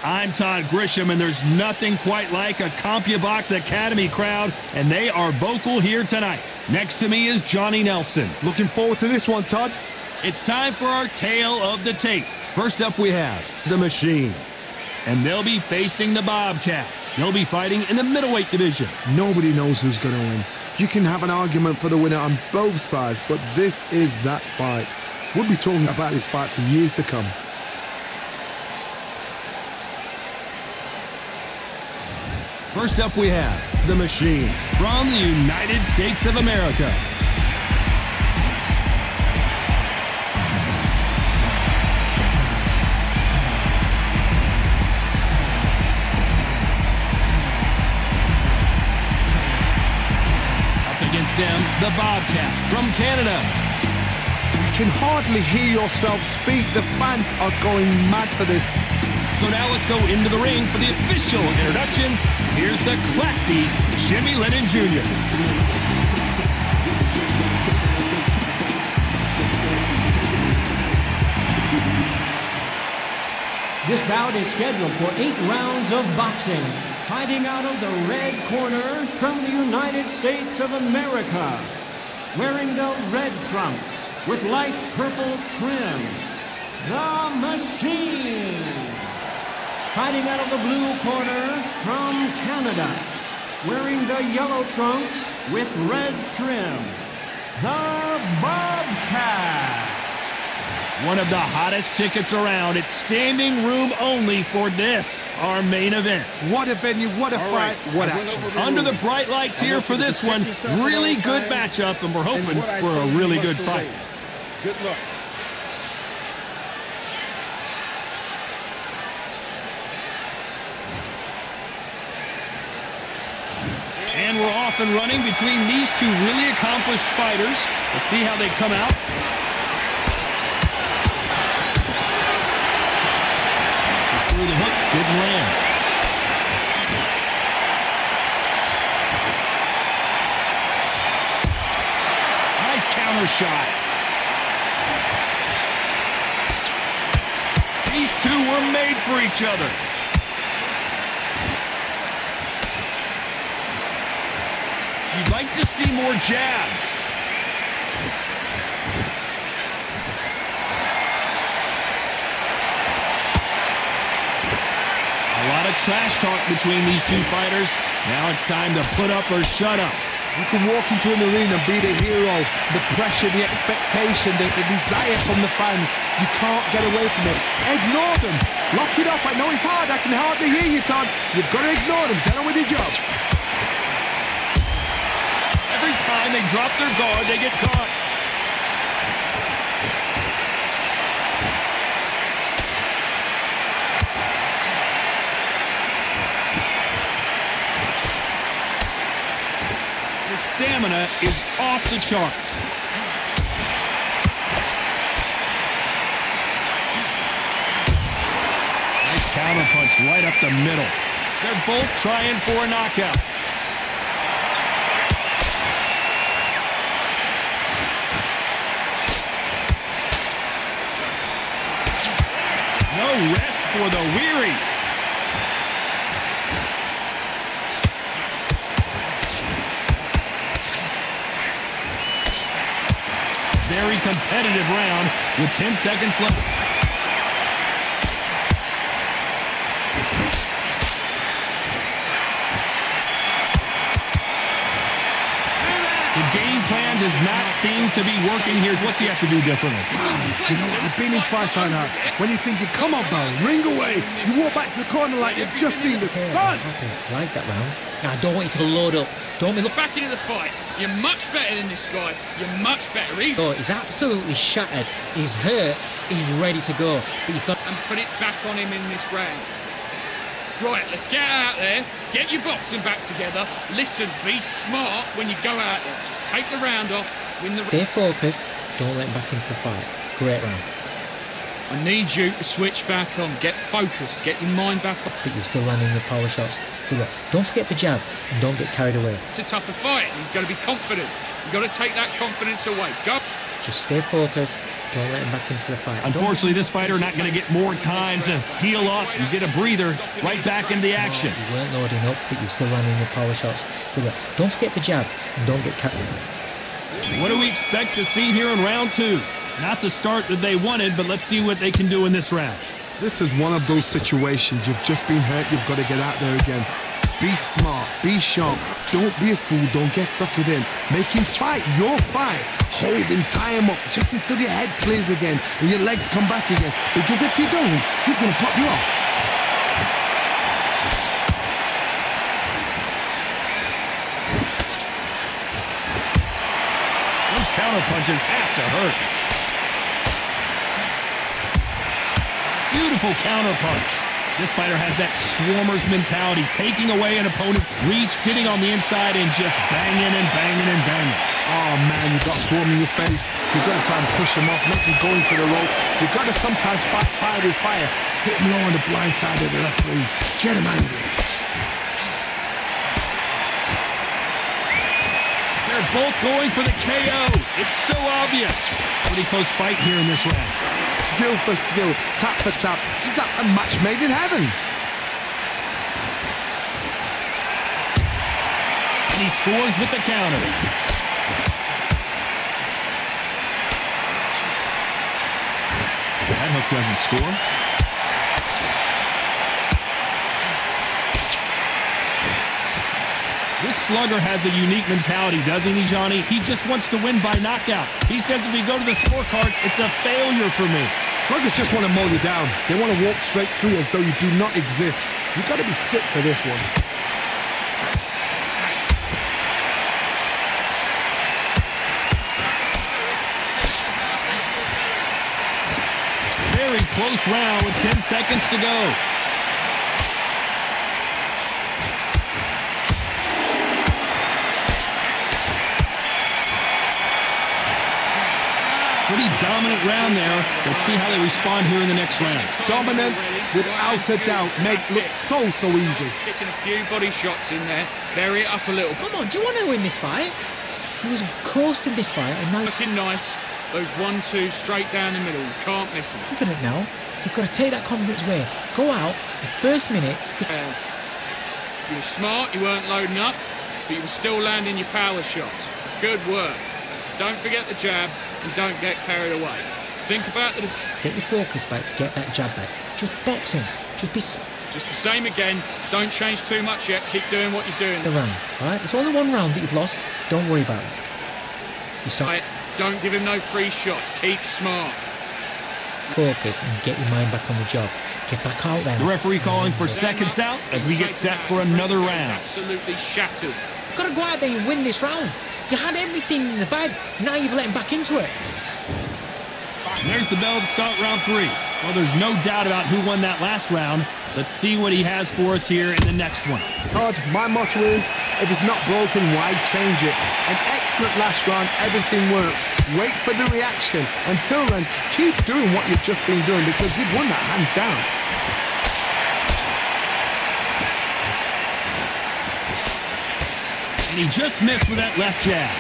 I'm Todd Grisham, and there's nothing quite like a CompuBox Academy crowd, and they are vocal here tonight. Next to me is Johnny Nelson. Looking forward to this one, Todd. It's time for our tale of the tape. First up, we have the Machine, and they'll be facing the Bobcat. They'll be fighting in the middleweight division. Nobody knows who's going to win. You can have an argument for the winner on both sides, but this is that fight. We'll be talking about this fight for years to come. First up, we have the Machine from the United States of America. Up against them, the Bobcat from Canada. You can hardly hear yourself speak. The fans are going mad for this. So now let's go into the ring for the official introductions. Here's the classy Jimmy Lennon Jr. This bout is scheduled for 8 rounds of boxing. Fighting out of the red corner from the United States of America. Wearing the red trunks with light purple trim, the Machine. Fighting out of the blue corner from Canada, wearing the yellow trunks with red trim, the Bobcat. One of the hottest tickets around. It's standing room only for this, our main event. What a venue, what a fight, what action. Under the bright lights here for this one, really good matchup, and we're hoping for a really good fight. Good luck. And we're off and running between these two really accomplished fighters. Let's see how they come out. Through the hook, didn't land. Nice counter shot. These two were made for each other. You'd like to see more jabs. A lot of trash talk between these two fighters. Now it's time to put up or shut up. You can walk into an arena and be the hero. The pressure, the expectation, the desire from the fans. You can't get away from it. Ignore them. Lock it up. I know it's hard. I can hardly hear you, Todd. You've got to ignore them. Get on with your job. Every time they drop their guard, they get caught. The stamina is off the charts. Nice counter punch right up the middle. They're both trying for a knockout. No rest for the weary. Very competitive round with 10 seconds left. The game plan does not seem to be working here. What's he have to do differently? You know, I've been in fights like that. When you're thinking, come on, Bell, ring away. You walk back to the corner like you've just seen the sun. I like that round. Now, I don't want you to load up. Don't me look back into the fight. You're much better than this guy. You're much better. He's absolutely shattered. He's hurt. He's ready to go. But you've got and put it back on him in this round. Right, let's get out there. Get your boxing back together. Listen, be smart when you go out there. Just take the round off. Win the. Stay focused. Don't let him back into the fight. Great round. I need you to switch back on. Get focused. Get your mind back up. But you're still landing your power shots. Good luck. Don't forget the jab and don't get carried away. It's a tougher fight. He's got to be confident. You've got to take that confidence away. Go. Just stay focused. Don't let him back into the fight. Unfortunately, this fighter not going to get more time to heal up and get a breather. Right back into the action. You weren't loading up, but you're still landing your power shots. Good work. Don't forget the jab and don't get carried. What do we expect to see here in round 2? Not the start that they wanted, but let's see what they can do in this round. This is one of those situations. You've just been hurt. You've got to get out there again. Be smart. Be sharp. Don't be a fool. Don't get suckered in. Make him fight your fight. Hold him, tie him up just until your head clears again and your legs come back again. Because if you don't, he's going to pop you off. Those counter punches have to hurt. Beautiful counter punch. This fighter has that swarmer's mentality, taking away an opponent's reach, getting on the inside and just banging and banging and banging. Oh man, you've got swarm in your face. You've got to try and push him off, make him go into the rope. You've got to sometimes fight fire with fire. Hit him low on the blind side of the referee. Get him angry. They're both going for the KO. It's so obvious. Pretty close fight here in this round. Skill for skill, tap for tap. Just like a match made in heaven. And he scores with the counter. That hook doesn't score. This slugger has a unique mentality, doesn't he, Johnny? He just wants to win by knockout. He says if we go to the scorecards, it's a failure for me. Sluggers just want to mow you down. They want to walk straight through as though you do not exist. You've got to be fit for this one. Very close round with 10 seconds to go. Pretty dominant round there. Let's see how they respond here in the next round. Dominance, without a doubt, make it look so easy. Sticking a few body shots in there, vary it up a little. Come on, do you want to win this fight? He was coasting this fight and now Looking nice. Those 1-2 straight down the middle. You can't miss them. confident now. You've got to take that confidence away. Go out, the first minute, stick. You were smart, you weren't loading up, but you were still landing your power shots. Good work. Don't forget the jab and don't get carried away. Think about the... Get your focus back, get that jab back. Just box him. Just be Just the same again. Don't change too much yet. Keep doing what you're doing. the round, alright? It's only one round that you've lost. Don't worry about it. You start Right, don't give him no free shots. Keep smart. focus and get your mind back on the job. Get back out there. The referee calling for seconds out as we get set for another round. Absolutely shattered. You've got to go out there and win this round. You had everything in the bag. Now you've let him back into it. And there's the bell to start round 3. Well, there's no doubt about who won that last round. Let's see what he has for us here in the next one. Todd, my motto is, if it's not broken, why change it? An excellent last round, everything works. Wait for the reaction. Until then, keep doing what you've just been doing because you've won that hands down. And he just missed with that left jab.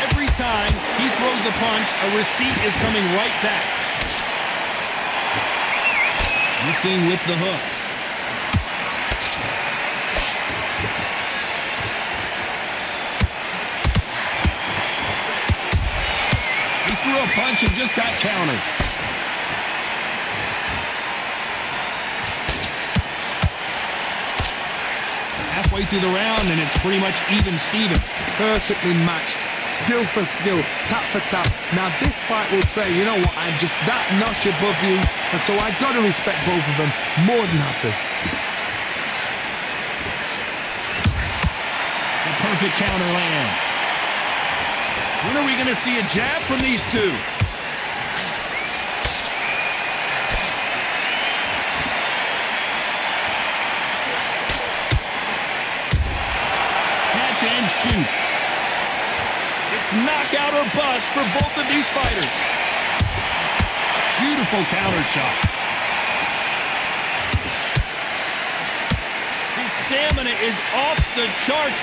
Every time he throws a punch, a receipt is coming right back. Missing with the hook. He threw a punch and just got countered. Halfway through the round, and it's pretty much even Steven. Perfectly matched. Skill for skill, tap for tap. Now this fight will say, you know what, I'm just that notch above you, and so I got to respect both of them more than happy. The perfect counter lands. When are we going to see a jab from these two? Catch and shoot. It's knockout or bust for both of these fighters. Beautiful counter shot. He's stamina is off the charts.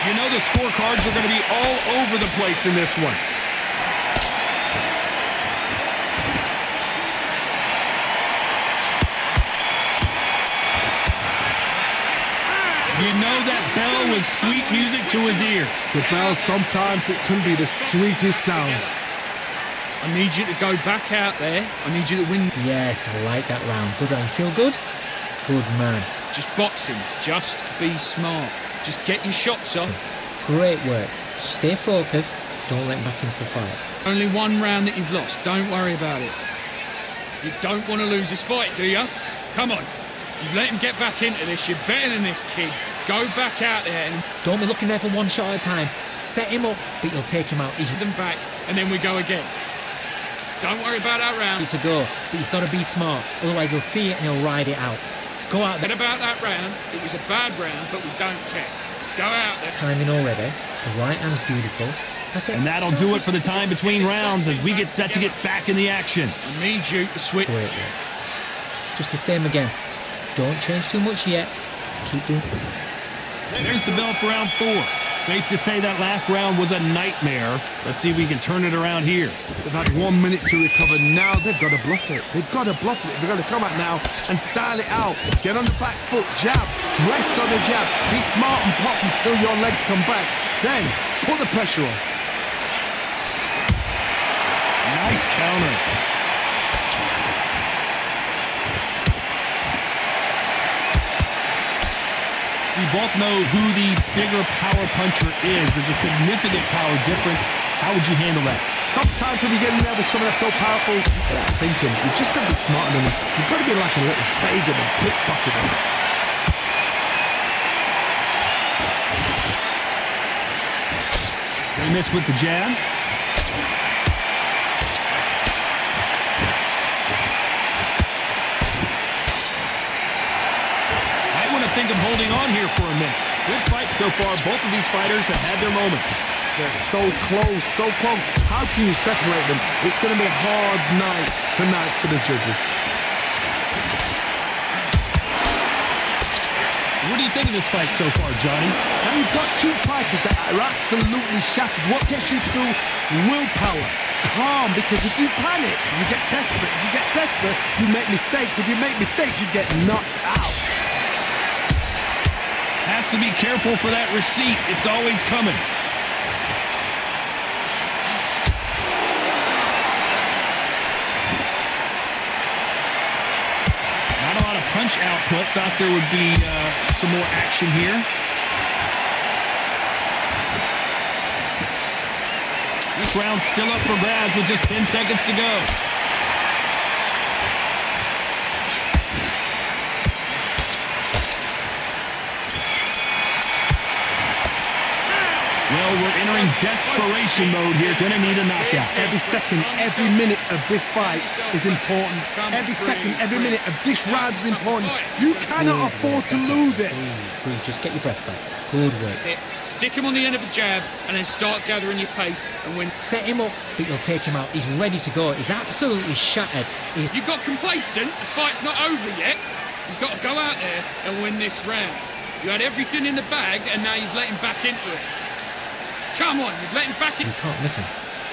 You know the scorecards are going to be all over the place in this one. You know that bell was sweet music to his ears. The bell, sometimes it can be the sweetest sound. I need you to go back out there. I need you to win. Yes, I like that round. Good round. You feel good? Good man. Just boxing. Just be smart. Just get your shots on. Great work. Stay focused. Don't let him back into the fight. Only one round that you've lost. Don't worry about it. You don't want to lose this fight, do you? Come on. You've let him get back into this. You're better than this kid. Go back out there and Don't be looking there for one shot at a time. Set him up, but you'll take him out. He's them back, and then we go again. Don't worry about that round. ready to go, but you've got to be smart. Otherwise, he'll see it and he'll ride it out. Go out Forget there. about that round. It was a bad round, but we don't care. Go out there. Timing already. The right hand's beautiful. That's it. And that'll do it for the time between rounds as we get set to get back in the action. I need you to switch. Great work. Just the same again. Don't change too much yet. Keep doing. There's the bell for round 4. Safe to say that last round was a nightmare. Let's see if we can turn it around here. They've had 1 minute to recover. Now they've got to bluff it. They've got to bluff it. They've got to come out now and style it out. Get on the back foot, jab, rest on the jab. Be smart and pop until your legs come back. Then put the pressure on. Nice counter. We both know who the bigger power puncher is. There's a significant power difference. How would you handle that? Sometimes when you get in there with someone that's so powerful, you're thinking, you've just got to be smarter than this. You've got to be like a little Fagan and pickpocket them. They miss with the jab. Think of holding on here for a minute. Good fight so far. Both of these fighters have had their moments. They're so close, so close. How can you separate them? It's going to be a hard night tonight for the judges. What do you think of this fight so far, Johnny? Now you've got two fighters that are absolutely shattered. What gets you through? Willpower. Calm, because if you panic, you get desperate. If you get desperate, you make mistakes. If you make mistakes, you get knocked out. Has to be careful for that receipt. It's always coming. Not a lot of punch output. Thought there would be some more action here. This round's still up for grabs with just 10 seconds to go. Well, we're entering desperation mode here. Gonna need a knockout. Every second, every minute of this fight is important. Every second, every minute of this round is important. You cannot afford to lose it. Breathe. Just get your breath back. Good work. Stick him on the end of a jab and then start gathering your pace. And when Set him up, but you'll take him out. He's ready to go. He's absolutely shattered. you got complacent, the fight's not over yet. You've got to go out there and win this round. You had everything in the bag and now you've let him back into it. Come on, you've let him back in You can't miss him.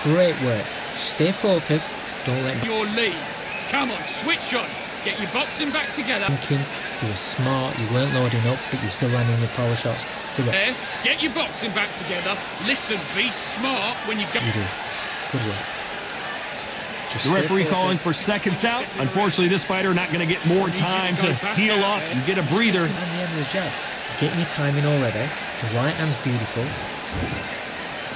Great work. Stay focused. Don't let him your lead. Come on, switch on. Get your boxing back together. thinking. You were smart. You weren't loading up, but you were still landing your power shots. Good work. There, get your boxing back together. Listen, be smart when you go. You do. Good work. Just The stay referee calling focused. for seconds out. Unfortunately, this fighter not going to get more time to heal up and get a breather. And the end of his jab. Getting your timing already. The right hand's beautiful.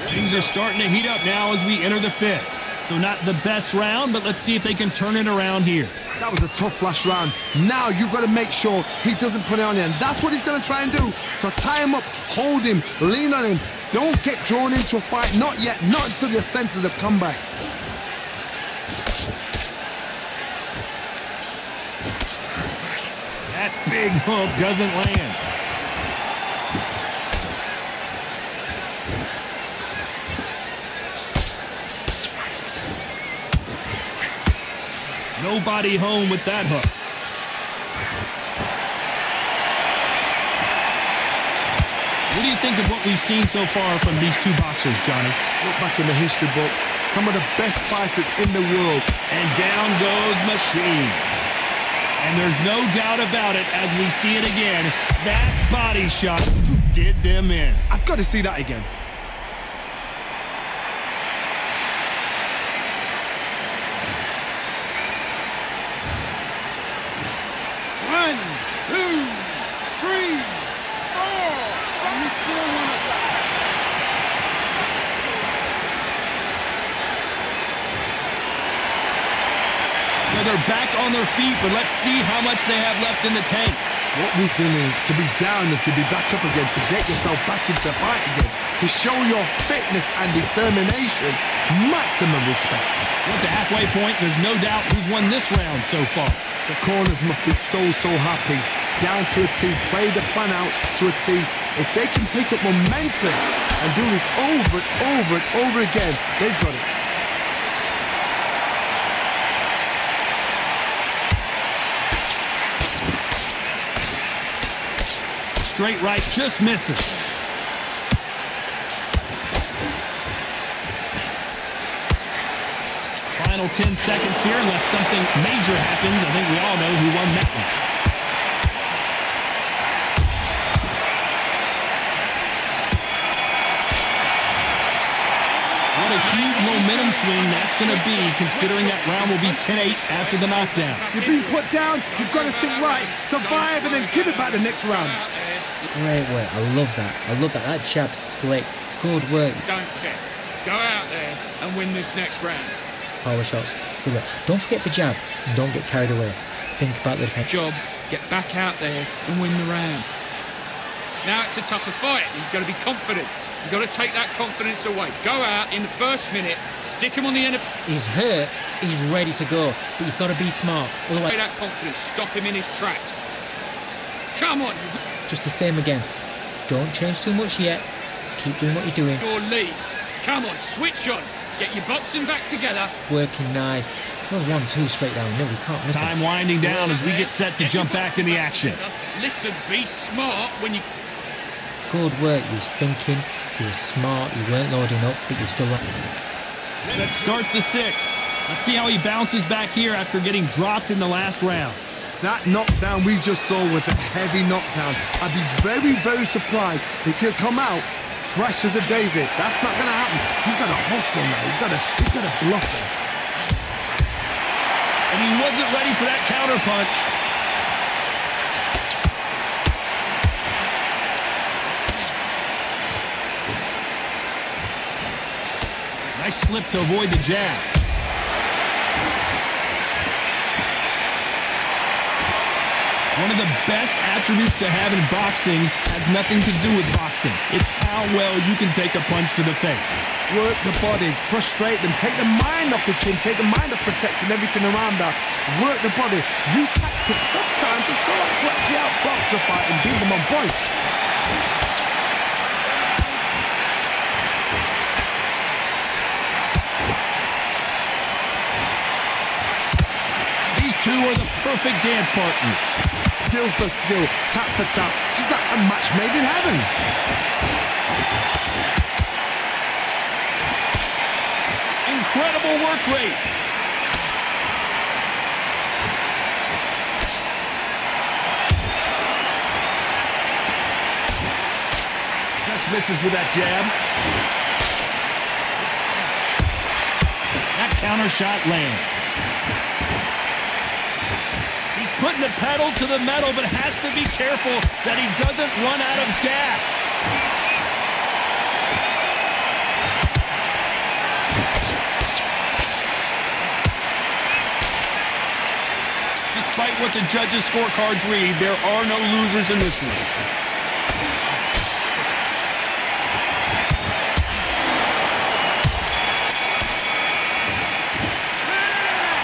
Things are starting to heat up now as we enter the 5th. So not the best round, but let's see if they can turn it around here. That was a tough last round. Now you've got to make sure he doesn't put it on you. And that's what he's going to try and do. So tie him up, hold him, lean on him. Don't get drawn into a fight. Not yet. Not until your senses have come back. That big hook doesn't land. Nobody home with that hook. What do you think of what we've seen so far from these two boxers, Johnny? Look back in the history books. Some of the best fighters in the world. And down goes Machine. And there's no doubt about it as we see it again. That body shot did them in. I've got to see that again. One, two, three, four. And you still want to fight. So they're back on their feet, but let's see how much they have left in the tank. What resilience to be down and to be back up again, to get yourself back into the fight again, to show your fitness and determination. Maximum respect. At the halfway point, there's no doubt who's won this round so far. The corners must be so happy. Down to a T, play the plan out to a T. If they can pick up momentum and do this over and over and over again, they've got it. Straight right just misses. Final 10 seconds here, unless something major happens. I think we all know who won that one. What a huge momentum swing that's going to be, considering that round will be 10-8 after the knockdown. You're being put down, you've got to think right, survive and then give it back the next round. Great work. I love that. I love that. That jab's slick. Good work. Don't care. Go out there and win this next round. Power shots. Good work. Don't forget the jab. Don't get carried away. Think about the defense. Job, get back out there and win the round. Now it's a tougher fight. He's got to be confident. You've got to take that confidence away. Go out in the first minute, stick him on the end of... He's hurt. He's ready to go. But you've got to be smart. Otherwise... Take that confidence. Stop him in his tracks. Come on. Just the same again. Don't change too much yet. Keep doing what you're doing. Your lead. Come on, switch on. Get your boxing back together. Working nice. Goes 1-2 straight down. No, we can't miss it. Time winding down as we get set to jump back in the action. Listen, be smart when you... Good work. You was thinking. You were smart. You weren't loading up, but you were still... Let's start the 6. Let's see how he bounces back here after getting dropped in the last round. That knockdown we just saw was a heavy knockdown. I'd be very surprised if he'll come out fresh as a daisy. That's not going to happen. He's got to hustle now. He's got to bluff him. And he wasn't ready for that counter punch. Nice slip to avoid the jab. One of the best attributes to have in boxing has nothing to do with boxing. It's how well you can take a punch to the face. Work the body, frustrate them, take the mind off the chin, take the mind off protecting everything around that. Work the body, use tactics sometimes to sort of actually outbox a fight and beat them on points. These two are the perfect dance partners. Skill for skill, tap for tap, just like a match made in heaven. Incredible work rate. Just misses with that jab. That counter shot lands. He's putting the pedal to the metal, but has to be careful that he doesn't run out of gas. Despite what the judges' scorecards read, there are no losers in this one.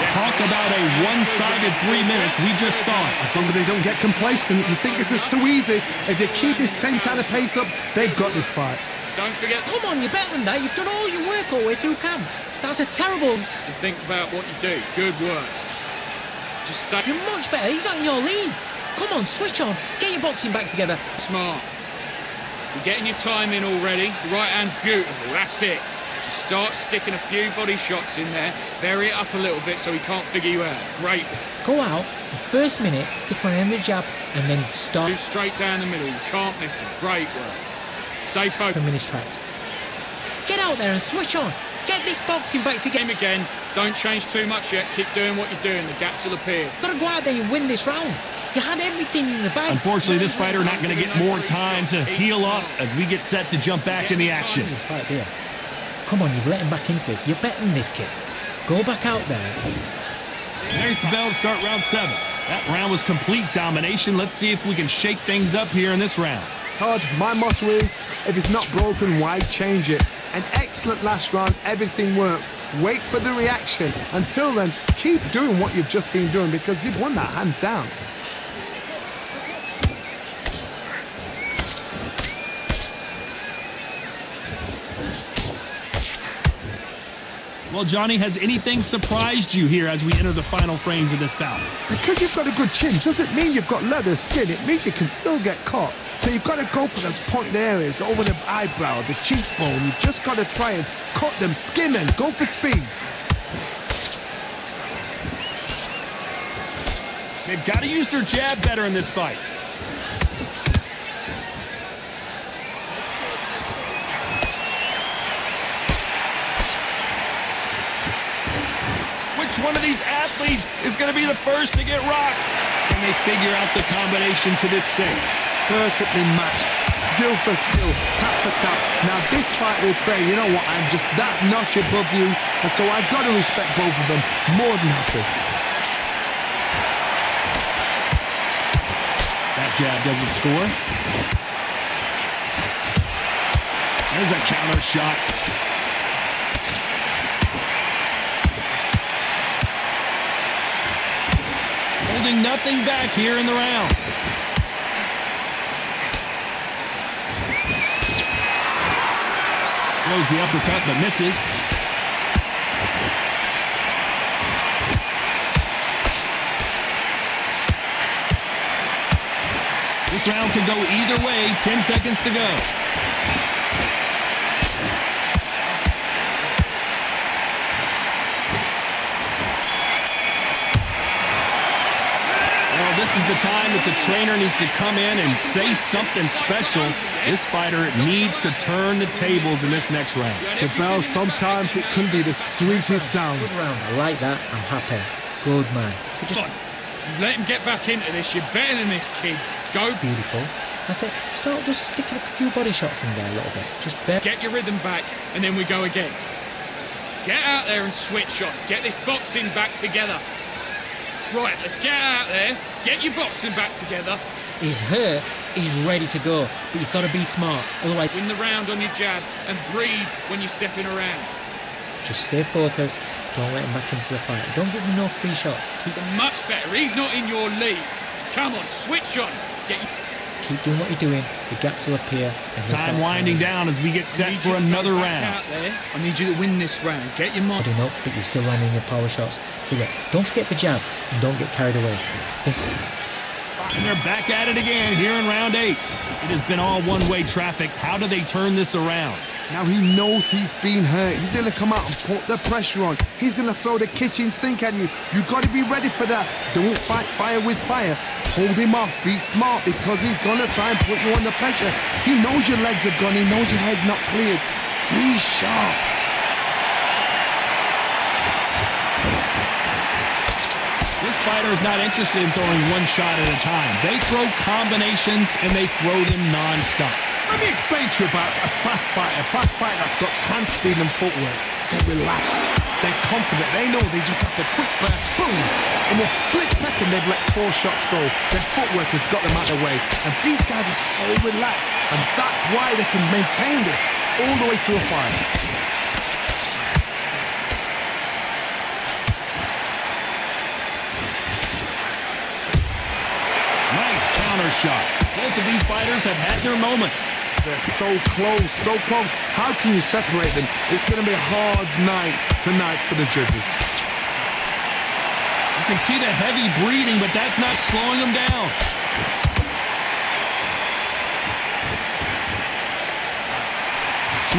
Talk about a one-sided 3 minutes. We just saw it. As long as they don't get complacent, you think this is too easy. If they keep this same kind of pace up, they've got this fight. Don't forget... Come on, you're better than that. You've done all your work all the way through camp. That's a terrible... to think about what you do. Good work. Just stay... You're much better. He's not in your league. Come on, switch on. Get your boxing back together. smart. You're getting your time in already. The right hand's beautiful. That's it. Just start sticking a few body shots in there. Vary it up a little bit so he can't figure you out. Great. Go out, the first minute, stick my hand with the jab, and then start Do straight down the middle. You can't miss it. Great work. Stay focused. in his tracks. Get out there and switch on. Get this boxing back together. Game again. Don't change too much yet. Keep doing what you're doing. The gaps will appear. Gotta go out there and win this round. You had everything in the bag. Unfortunately, this fighter not going to get more time to heal up as we get set to jump back in the action. This fight there. Come on, you've let him back into this. You're better than this kid. Go back out there. There's the bell to start round 7. That round was complete domination. Let's see if we can shake things up here in this round. Todd, my motto is, if it's not broken, why change it? An excellent last round, everything works. Wait for the reaction. Until then, keep doing what you've just been doing because you've won that hands down. Well, Johnny, has anything surprised you here as we enter the final frames of this bout? Because you've got a good chin doesn't mean you've got leather skin. It means you can still get caught. So you've got to go for those pointed areas over the eyebrow, the cheekbone. You've just got to try and cut them, skin them, go for speed. They've got to use their jab better in this fight. Which one of these athletes is going to be the first to get rocked? Can they figure out the combination to this sink? Perfectly matched, skill for skill, tap for tap. Now this fight will say, you know what, I'm just that notch above you, and so I've got to respect both of them more than happy. That jab doesn't score. There's a counter shot. Holding nothing back here in the round. Throws the uppercut but misses. This round could go either way. 10 seconds to go. Well, this is the time that the trainer needs to come in and say something special. This fighter needs to turn the tables in this next round. The bell, sometimes it can be the sweetest sound. Good round. I like that. I'm happy. Good man. So just Come on. Let him get back into this. You're better than this kid. Go. beautiful. That's it. Start just sticking a few body shots in there a little bit. Just very. Get your rhythm back, and then we go again. Get out there and switch on. Get this boxing back together. Right, let's get out there. Get your boxing back together. He's hurt. He's ready to go. But you've got to be smart. Otherwise, Win the round on your jab and breathe when you're stepping around. just stay focused. Don't let him back into the fight. Don't give him no free shots. Much better. He's not in your league. Come on, switch on. Keep doing what you're doing. The gaps will appear. And he's Time got winding time. down as we get I set need for you to go another back round. out there. I need you to win this round. Get your mind. Holding up, but you're still landing your power shots. Good work. Don't forget the jab and don't get carried away. And they're back at it again here in round 8. It has been all one-way traffic. How do they turn this around? Now he knows he's been hurt. He's going to come out and put the pressure on. He's going to throw the kitchen sink at you. You've got to be ready for that. Don't fight fire with fire. Hold him off. Be smart because he's going to try and put you under pressure. He knows your legs have gone. He knows your head's not cleared. Be sharp. This fighter is not interested in throwing one shot at a time. They throw combinations and they throw them non-stop. Let me explain to you about a fast fighter that's got hand speed and footwork. They're relaxed, they're confident, they know they just have to quick burst, boom! In a split second they've let 4 shots go. Their footwork has got them out of the way. And these guys are so relaxed, and that's why they can maintain this all the way through a fight. Nice counter shot. Both of these fighters have had their moments. They're so close, so close. How can you separate them? It's going to be a hard night tonight for the judges. You can see the heavy breathing, but that's not slowing them down.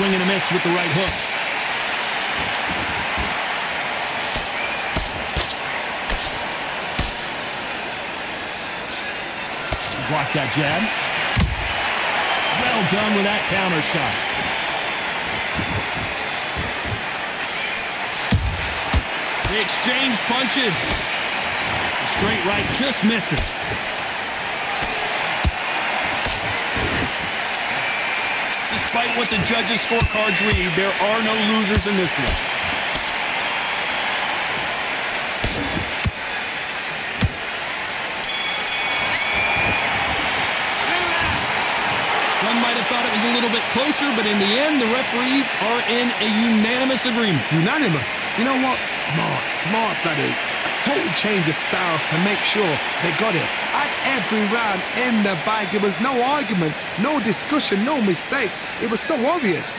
Swing and a miss with the right hook. Blocks that jab. Well done with that counter shot. They exchange punches. The straight right just misses. Despite what the judges' scorecards read, there are no losers in this one. Some might have thought it was a little bit closer, but in the end, the referees are in a unanimous agreement. Unanimous. You know what? Smart that is. A total change of styles to make sure they got it. At every round in the bag, there was no argument, no discussion, no mistake. It was so obvious.